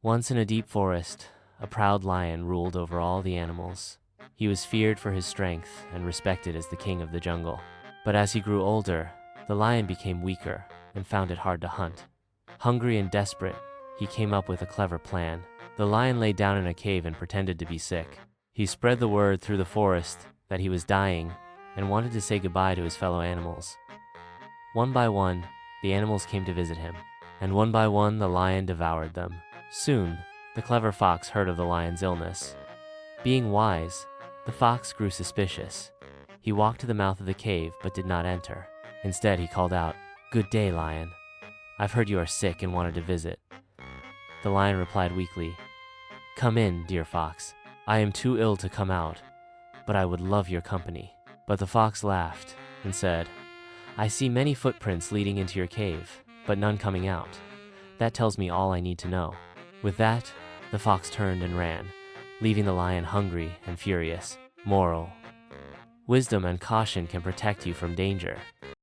Once in a deep forest, a proud lion ruled over all the animals. He was feared for his strength and respected as the king of the jungle. But as he grew older, the lion became weaker and found it hard to hunt. Hungry and desperate, he came up with a clever plan. The lion lay down in a cave and pretended to be sick. He spread the word through the forest that he was dying and wanted to say goodbye to his fellow animals. One by one, the animals came to visit him, and one by one the lion devoured them. Soon, the clever fox heard of the lion's illness. Being wise, the fox grew suspicious. He walked to the mouth of the cave but did not enter. Instead, he called out, "Good day, lion. I've heard you are sick and wanted to visit." The lion replied weakly, "Come in, dear fox. I am too ill to come out, but I would love your company." But the fox laughed and said, "I see many footprints leading into your cave, but none coming out. That tells me all I need to know." With that, the fox turned and ran, leaving the lion hungry and furious. Moral: wisdom and caution can protect you from danger.